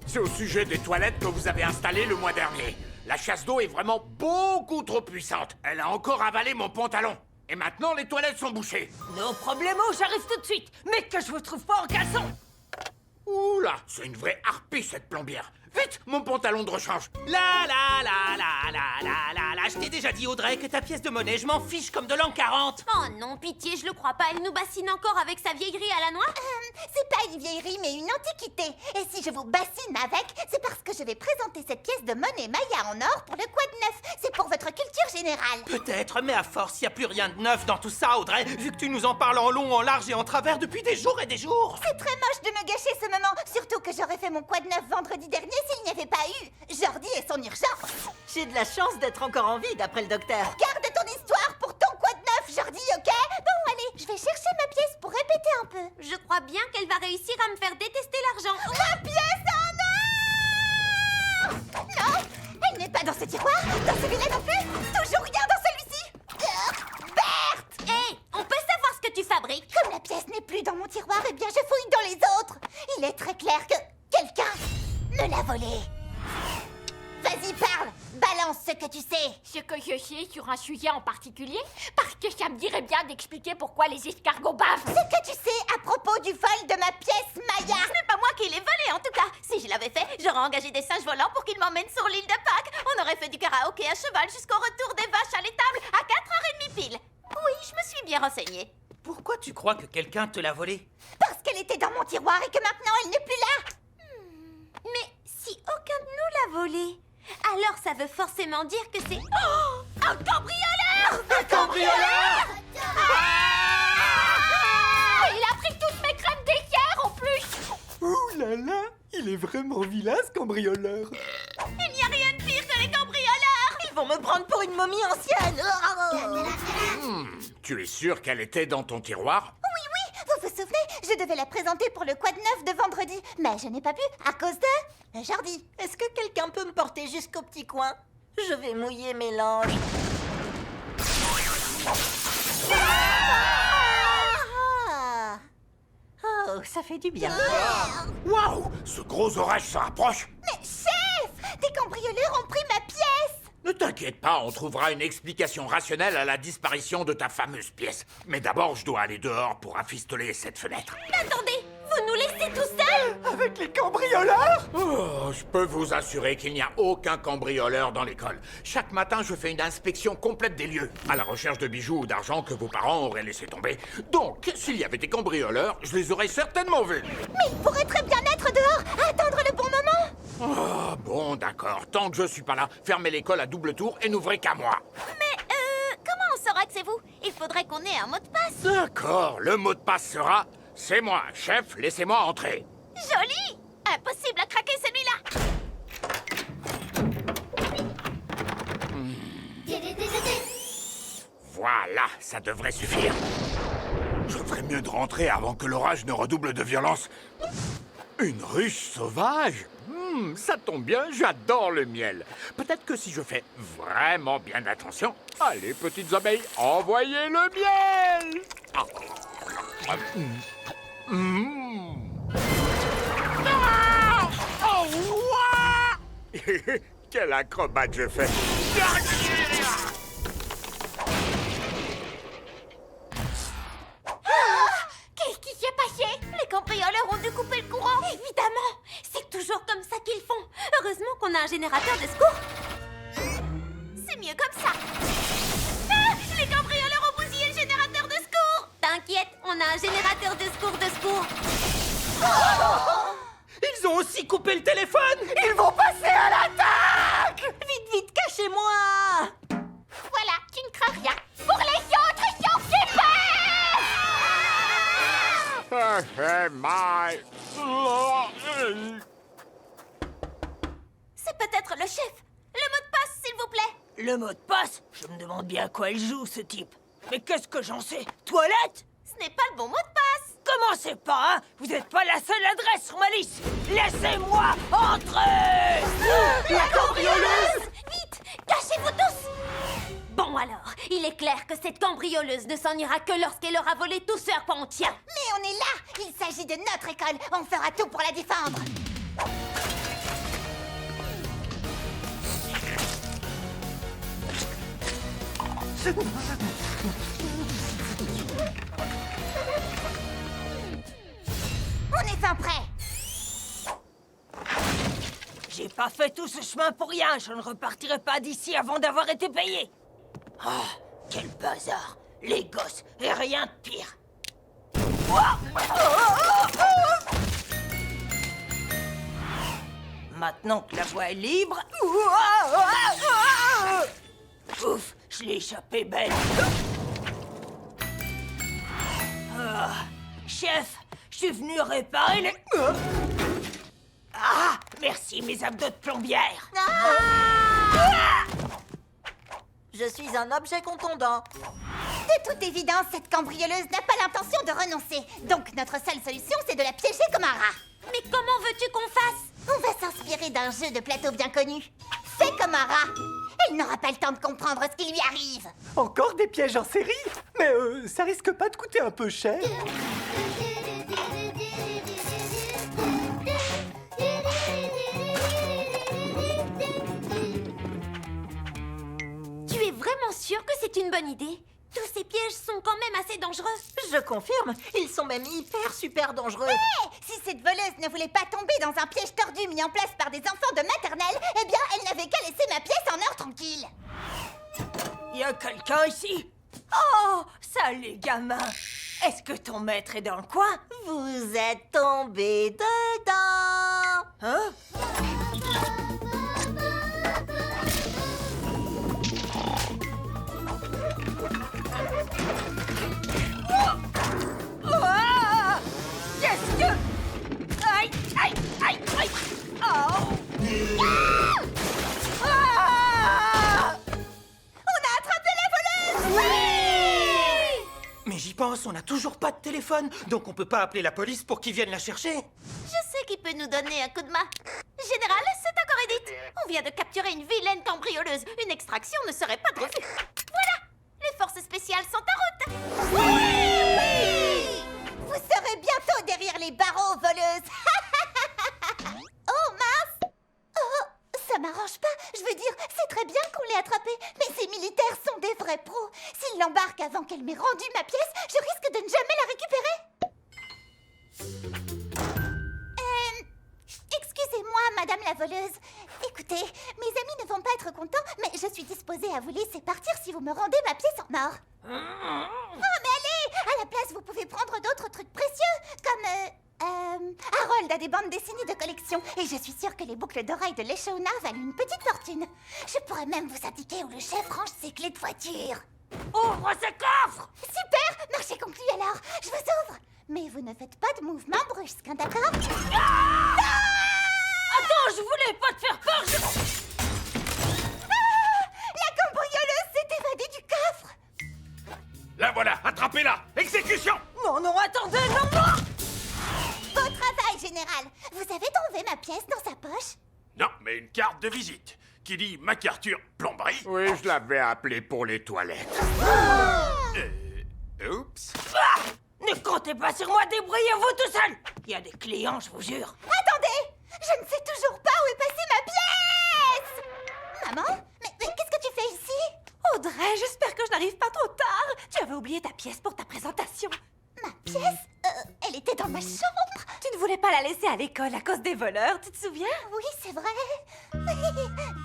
C'est au sujet des toilettes que vous avez installées le mois dernier. La chasse d'eau est vraiment beaucoup trop puissante. Elle a encore avalé mon pantalon. Et maintenant, les toilettes sont bouchées. No problemo, j'arrive tout de suite. Mais que je vous trouve pas en caleçon. Oula, c'est une vraie harpie, cette plombière. Vite, mon pantalon de rechange. La la la la la la la la. Je t'ai déjà dit, Audrey, que ta pièce de monnaie, je m'en fiche comme de l'an 40. Oh non, pitié, je le crois pas. Elle nous bassine encore avec sa vieillerie à la noix. C'est pas une vieillerie, mais une antiquité. Et si je vous bassine avec, c'est parce que je vais présenter cette pièce de monnaie Maya en or pour le quoi de neuf. C'est pour votre culture générale. Peut-être, mais à force, y a plus rien de neuf dans tout ça, Audrey, vu que tu nous en parles en long, en large et en travers depuis des jours et des jours. C'est très moche de me gâcher ce moment. Surtout que j'aurais fait mon quoi de neuf vendredi dernier s'il n'y avait pas eu Jordi et son urgence. J'ai de la chance d'être encore en vie, d'après le docteur. Garde ton histoire pour ton quoi de neuf, Jordi, ok? Bon, allez, je vais chercher ma pièce pour répéter un peu. Je crois bien qu'elle va réussir à me faire détester l'argent. Ma pièce en or! Non, elle n'est pas dans ce tiroir, dans celui-là non plus, toujours rien dans celui-ci. Berthe! Hé, on peut savoir ce que tu fabriques? Comme la pièce n'est plus dans mon tiroir, eh bien je fouille dans les autres. Il est très clair que quelqu'un me l'a volé. Vas-y, parle! Balance ce que tu sais! Ce que je sais sur un sujet en particulier, parce que ça me dirait bien d'expliquer pourquoi les escargots bavent. Ce que tu sais à propos du vol de ma pièce Maya! Ce n'est pas moi qui l'ai volé, en tout cas. Si je l'avais fait, j'aurais engagé des singes volants pour qu'ils m'emmènent sur l'île de Pâques. On aurait fait du karaoké à cheval jusqu'au retour des vaches à l'étable à 4h30 pile. Oui, je me suis bien renseignée. Pourquoi tu crois que quelqu'un te l'a volée? Parce qu'elle était dans mon tiroir et que maintenant elle n'est plus là! Mais si aucun de nous l'a volé, alors ça veut forcément dire que c'est... Oh, un cambrioleur! Un cambrioleur! Il a pris toutes mes crèmes d'équerre en plus. Ouh là là, il est vraiment vilain ce cambrioleur. Il n'y a rien de pire que les cambrioleurs! Ils vont me prendre pour une momie ancienne. Tu es sûr qu'elle était dans ton tiroir? Oui, vous vous souvenez? Je devais la présenter pour le quoi de neuf de vendredi, mais je n'ai pas pu à cause de Jordi. Est-ce que quelqu'un peut me porter jusqu'au petit coin? Je vais mouiller mes langes. Ah! Oh, ça fait du bien. Waouh! Ce gros orage se rapproche! Mais chef! Des cambrioleurs ont pris ma pièce! Ne t'inquiète pas, on trouvera une explication rationnelle à la disparition de ta fameuse pièce. Mais d'abord, je dois aller dehors pour rafistoler cette fenêtre. Attendez, vous nous laissez tout seuls? Avec les cambrioleurs? Oh, je peux vous assurer qu'il n'y a aucun cambrioleur dans l'école. Chaque matin, je fais une inspection complète des lieux, à la recherche de bijoux ou d'argent que vos parents auraient laissé tomber. Donc, s'il y avait des cambrioleurs, je les aurais certainement vus. Mais il pourrait très bien être dehors, à attendre le bon moment! Ah, bon, d'accord. Tant que je suis pas là, fermez l'école à double tour et n'ouvrez qu'à moi. Mais, comment on saura que c'est vous? Il faudrait qu'on ait un mot de passe. D'accord, le mot de passe sera... C'est moi, chef, laissez-moi entrer. Joli! Impossible à craquer celui-là! Voilà, ça devrait suffire. Je ferais mieux de rentrer avant que l'orage ne redouble de violence. Une ruche sauvage? Ça tombe bien, j'adore le miel. Peut-être que si je fais vraiment bien attention... Allez, petites abeilles, envoyez le miel! Ah. Ah! Oh, ouah! Quel acrobate je fais! Qu'est-ce qui s'est passé? Les cambrioleurs ont dû couper le courant. Évidemment! C'est toujours comme ça qu'ils font. Heureusement qu'on a un générateur de secours. C'est mieux comme ça. Ah! Les cambrioleurs ont bousillé le générateur de secours. T'inquiète, on a un générateur de secours de secours. Ils ont aussi coupé le téléphone! Ils vont passer à l'attaque! Vite, vite, cachez-moi! Voilà, tu ne crains rien. Pour les autres, ils sont C'est peut-être le chef. Le mot de passe, s'il vous plaît. Le mot de passe? Je me demande bien à quoi il joue, ce type. Mais qu'est-ce que j'en sais? Toilette? Ce n'est pas le bon mot de passe. Commencez pas, hein? Vous n'êtes pas la seule adresse sur ma liste. Laissez-moi entrer. La cambrioleuse! Vite, cachez-vous tous! Bon alors, il est clair que cette cambrioleuse ne s'en ira que lorsqu'elle aura volé tout ce à quoi on tient. Mais on est là! Il s'agit de notre école! On fera tout pour la défendre! On est fin prêt! J'ai pas fait tout ce chemin pour rien. Je ne repartirai pas d'ici avant d'avoir été payé. Ah, quel bazar. Les gosses et rien de pire. Ouah. Maintenant que la voie est libre... Ouf, je l'ai échappé belle. Ah, chef, je suis venu réparer les... Ah, merci mes abdos de plombière. Je suis un objet contondant. De toute évidence, cette cambrioleuse n'a pas l'intention de renoncer. Donc notre seule solution, c'est de la piéger comme un rat. Mais comment veux-tu qu'on fasse? On va s'inspirer d'un jeu de plateau bien connu. Fais comme un rat. Elle n'aura pas le temps de comprendre ce qui lui arrive. Encore des pièges en série? Mais ça risque pas de coûter un peu cher? Tu es vraiment sûr que c'est une bonne idée? Tous ces pièges sont quand même assez dangereux. Je confirme, ils sont même hyper super dangereux. Hé, si cette voleuse ne voulait pas tomber dans un piège tordu mis en place par des enfants de maternelle, eh bien, elle n'avait qu'à laisser ma pièce en heure tranquille. Y a quelqu'un ici? Oh, salut gamin. Est-ce que ton maître est dans le coin? Vous êtes tombé dedans. Hein? Ah! Qu'est-ce que... Aïe, aïe, aïe, aïe. Oh! Ah! On a attrapé la voleuse. Mais j'y pense, on n'a toujours pas de téléphone, donc on peut pas appeler la police pour qu'ils viennent la chercher. Je sais qui peut nous donner un coup de main. Général, c'est encore Edith. On vient de capturer une vilaine cambrioleuse. Une extraction ne serait pas de refus. Voilà, les forces spéciales sont en route. Oui! Vous serez bientôt derrière les barreaux, voleuse. Oh, mince. Oh, ça m'arrange pas. Je veux dire, c'est très bien qu'on l'ait attrapée, mais ces militaires sont des vrais pros. S'ils l'embarquent avant qu'elle m'ait rendu ma pièce, je risque de ne jamais la récupérer. Excusez-moi, madame la voleuse. Écoutez, mes amis ne vont pas être contents, mais je suis disposée à vous laisser partir si vous me rendez ma pièce en or. Oh, mais allez! À la place, vous pouvez prendre d'autres trucs précieux, comme, Harold a des bandes dessinées de collection, et je suis sûre que les boucles d'oreilles de Leshauna valent une petite fortune. Je pourrais même vous indiquer où le chef range ses clés de voiture. Ouvre ce coffre! Super! Marché conclu alors. Je vous ouvre. Mais vous ne faites pas de mouvement brusque, hein, d'accord? Attends, je voulais pas te faire peur, La cambrioleuse s'est évadée du coffre. La voilà, attrapez-la! Exécution! Non, non, attendez, non, non! Beau travail, général. Vous avez trouvé ma pièce dans sa poche? Non, mais une carte de visite qui dit MacArthur Plomberie. Oui, je l'avais appelé pour les toilettes. Oups. Ah! Ne comptez pas sur moi, débrouillez-vous tout seul! Il y a des clients, je vous jure. Attendez! Je ne sais toujours pas où est passée ma pièce! Maman? Mais qu'est-ce que tu fais ici? Audrey, j'espère que je n'arrive pas trop tard. Tu avais oublié ta pièce pour ta présentation. Ma pièce? Elle était dans ma chambre. Tu ne voulais pas la laisser à l'école à cause des voleurs, tu te souviens? Oui, c'est vrai.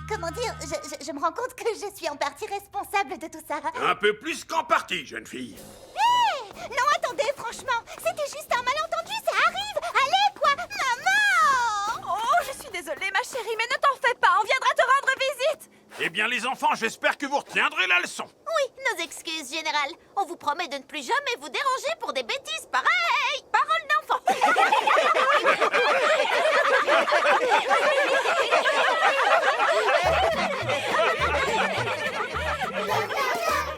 Comment dire? Je me rends compte que je suis en partie responsable de tout ça. Un peu plus qu'en partie, jeune fille. Non, attendez, franchement, c'était juste un malentendu, ça arrive. Allez, quoi, maman! Oh, je suis désolée, ma chérie, mais ne t'en fais pas, on viendra te rendre visite. Eh bien, les enfants, j'espère que vous retiendrez la leçon. Oui, nos excuses, Général. On vous promet de ne plus jamais vous déranger pour des bêtises pareilles. Parole d'enfant.